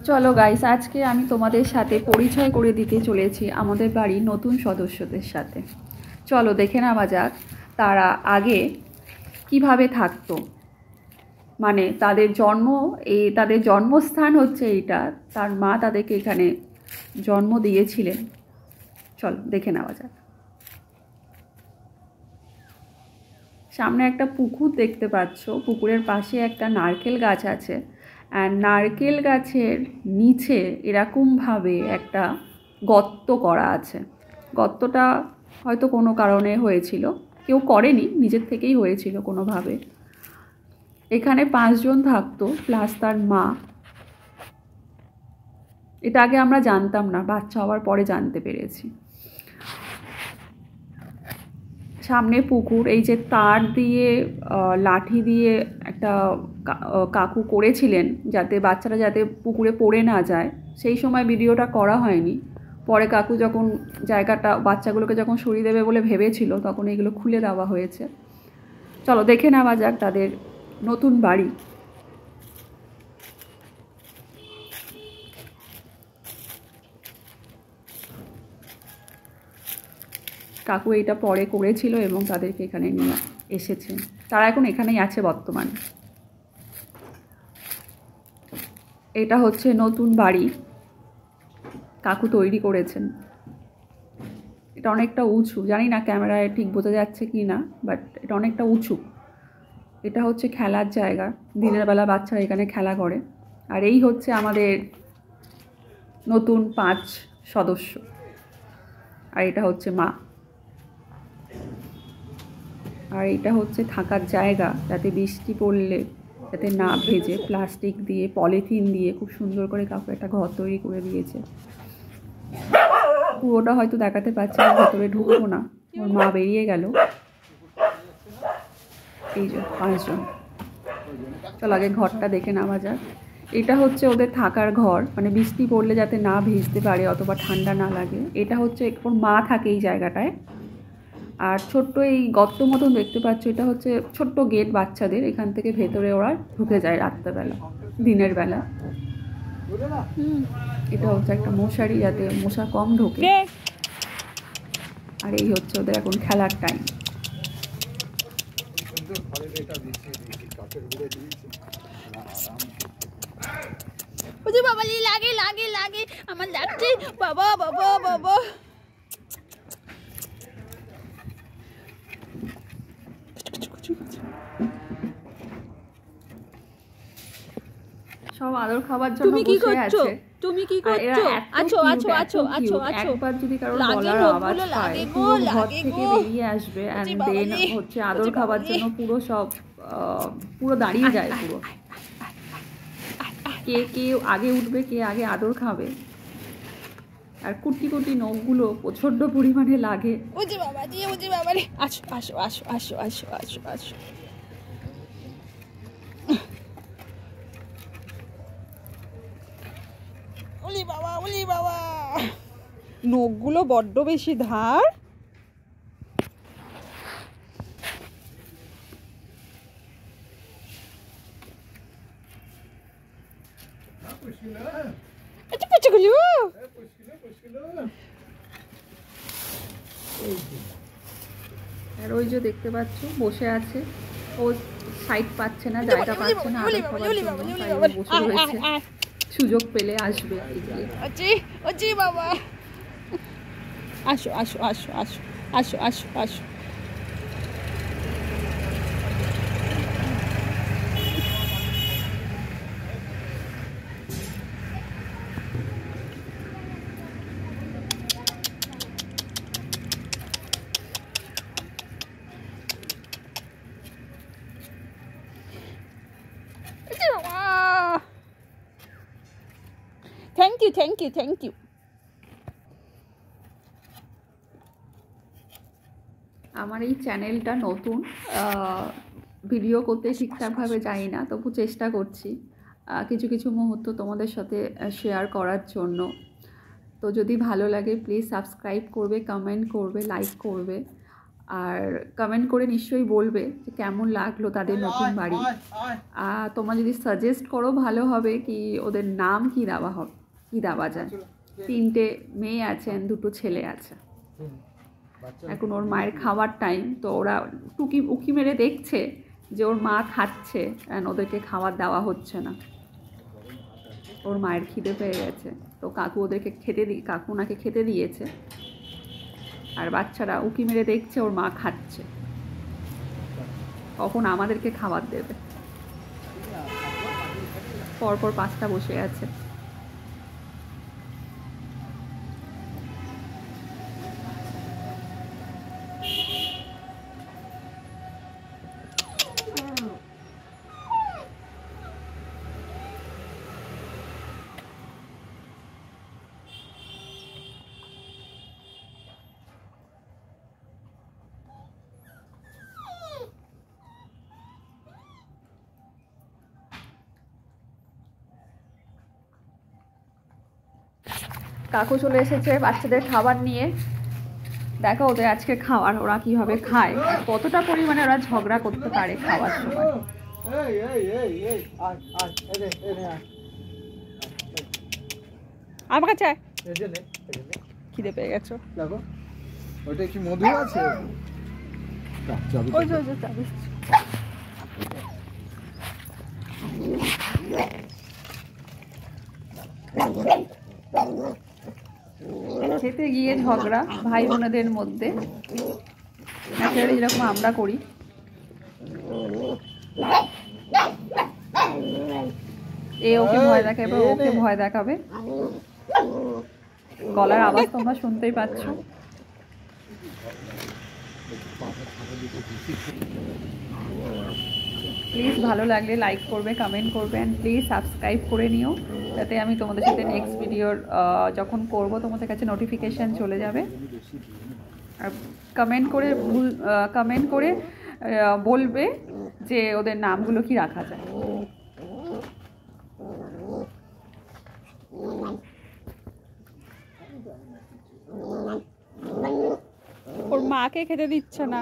চলো গাইস, আজকে আমি তোমাদের সাথে পরিচয় করে দিতে চলেছি আমাদের বাড়ির নতুন সদস্যদের সাথে। চলো দেখে নেওয়া যাক তারা আগে কিভাবে থাকতো। মানে তাদের জন্মস্থান হচ্ছে এইটা, তার মা তাদেরকে এখানে জন্ম দিয়েছিলেন। চলো দেখে নেওয়া যাক। সামনে একটা পুকুর দেখতে পাচ্ছ, পুকুরের পাশে একটা নারকেল গাছ আছে। আর নারকেল গাছের নিচে এরকমভাবে একটা গর্ত করা আছে। গর্তটা হয়তো কোনো কারণে হয়েছিল, কেউ করেনি, নিজের থেকেই হয়েছিল কোনোভাবে। এখানে 5 জন থাকতো প্লাস তার মা। এটা আগে আমরা জানতাম না, বাচ্চা হওয়ার পরে জানতে পেরেছি। সামনে পুকুর, এই যে তার দিয়ে লাঠি দিয়ে একটা কাকু করেছিলেন যাতে বাচ্চারা যাতে পুকুরে পড়ে না যায়। সেই সময় ভিডিওটা করা হয়নি, পরে কাকু যখন জায়গাটা বাচ্চাগুলোকে যখন সরিয়ে দেবে বলে ভেবেছিল তখন এগুলো খুলে দেওয়া হয়েছে। চলো দেখে নেওয়া যাক তাদের নতুন বাড়ি। কাকু এটা পরে করেছিল এবং তাদেরকে এখানে নিয়ে এসেছেন। তারা এখন এখানেই আছে বর্তমানে। এটা হচ্ছে নতুন বাড়ি কাকু তৈরি করেছেন। এটা অনেকটা উঁচু, জানি না ক্যামেরায় ঠিক বোঝা যাচ্ছে কি না, বাট এটা অনেকটা উঁচু। এটা হচ্ছে খেলার জায়গা, দিনের বেলা বাচ্চারা এখানে খেলা করে। আর এই হচ্ছে আমাদের নতুন 5 সদস্য। আর এটা হচ্ছে মা। আর এটা হচ্ছে থাকার জায়গা, যাতে বৃষ্টি পড়লে যাতে না ভেজে প্লাস্টিক দিয়ে পলিথিন দিয়ে খুব সুন্দর করে কাকু একটা ঘর তৈরি করে দিয়েছে। পুরোটা হয়তো দেখাতে পারছি না, ভেতরে ঢুকবো না, ওর মা বেরিয়ে গেল। এই যে 5 জন। চল আগে ঘরটা দেখে নেওয়া যাক। এটা হচ্ছে ওদের থাকার ঘর, মানে বৃষ্টি পড়লে যাতে না ভিজতে পারে অথবা ঠান্ডা না লাগে। এটা হচ্ছে ওর মা থাকে এই জায়গাটায়। আর ছোট্ট এই গর্ত মতন দেখতে পাচ্ছ, এটা হচ্ছে ছোট্ট গেট বাচ্চাদের, এখান থেকে ভেতরে ওরা ঢুকে যায় রাত্রেবেলা, দিনের বেলা। এটা হচ্ছে একটা মশারি, যাতে মশা কম ঢোকে। আর এই হচ্ছে ওদের এখন খেলার টাইম। বাবা লাগে লাগে লাগে, আমার লাগছে বাবা বাবা বাবা। সব আদর খাবার জন্য বসে আছে। তুমি কি করছো? আছো আছো আছো আছো আছো। একবার যদি কারোর গলার আওয়াজ পায় পুরো ঘর থেকে বেরিয়ে আসবে, এন্ড দেন হচ্ছে আদর খাবার জন্য পুরো দাঁড়িয়ে যায়। পুরো কে আগে উঠবে, কে আগে আদর খাবে। আর কুটি কুটি নখগুলো প্রচন্ড পরিমাণে লাগে। ওজে বাবা জি, ওজে বাবা রে, আসো আসো আসো আসো আসো আসো আসো। ওলি বাবা, ওলি বাবা, নখগুলো বড্ড বেশি ধার। আর ওই যে দেখতে পাচ্ছ বসে আছে, ও সাইড পাচ্ছে না, জায়গা পাচ্ছে না আদর খাবার জন্য, বসে রয়েছে। সুযোগ পেলে আসবে। বাবা আসো আসো আসো আসো আসো আসো আসো। Thank you thank you thank you. আমার এই চ্যানেলটা নতুন, ভিডিও করতে ঠিকঠাকভাবে যাই না, তবু চেষ্টা করছি কিছু কিছু মুহূর্ত তোমাদের সাথে শেয়ার করার জন্য। তো যদি ভালো লাগে প্লিজ সাবস্ক্রাইব করবে, কমেন্ট করবে, লাইক করবে। আর কমেন্ট করে নিশ্চয়ই বলবে যে কেমন লাগলো তাদের নতুন বাড়ি। তোমরা যদি সাজেস্ট করো ভালো হবে কি ওদের নাম কি দেওয়া হবে, কি দেওয়া যায়। 3টে মেয়ে আছেন, 2টো ছেলে আছে। এখন ওর মায়ের খাওয়ার টাইম, তো ওরা উকি মেরে দেখছে যে ওর মা খাচ্ছে অ্যান্ড ওদেরকে খাবার দেওয়া হচ্ছে না। ওর মায়ের খিদে পেয়ে গেছে, তো কাকু ওদেরকে কাকু ওনাকে খেতে দিয়েছে, আর বাচ্চারা উকি মেরে দেখছে ওর মা খাচ্ছে, কখন আমাদেরকে খাবার দেবে। পরপর 5টা বসে আছে। কাকু চলে এসেছে বাচ্চাদের খাবার নিয়ে। দেখো ওদের আজকে খাওয়ার, ওরা কিভাবে খায়, কতটা পরিমাণে ওরা ঝগড়া করতে পারে খাওয়ার সময়। আমার কাছে খিদে পেয়ে গেছো? দেখো ওটা কি মধু আছে? খেতে গিয়ে ঝগড়া ভাই বোনেদের মধ্যে, যেরকম আমরা করি। ওকে ভয় দেখাবে, ওকে ভয় দেখাবে। গলার আওয়াজ তোমরা শুনতেই পাচ্ছ। প্লিজ ভালো লাগলে লাইক করবে, কমেন্ট করবে, অ্যান্ড প্লিজ সাবস্ক্রাইব করে নিও, যাতে আমি তোমাদের সাথে নেক্সট ভিডিওর যখন করব তোমাদের কাছে নোটিফিকেশান চলে যাবে। আর কমেন্ট করে বলবে যে ওদের নামগুলো কি রাখা যায়। ওর মাকে খেতে দিচ্ছে না।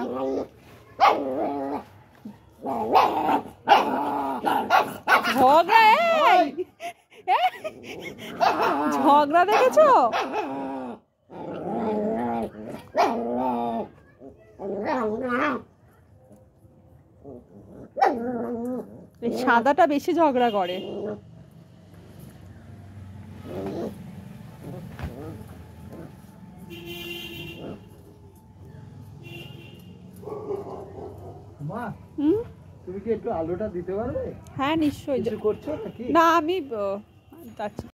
ঝগড়া দেখেছো? এই সাদাটা বেশি ঝগড়া করে। মা, তুমি কি একটু আলুটা দিতে পারবে? হ্যাঁ নিশ্চয়ই। কিছু করছো নাকি? না আমি যাচ্ছি।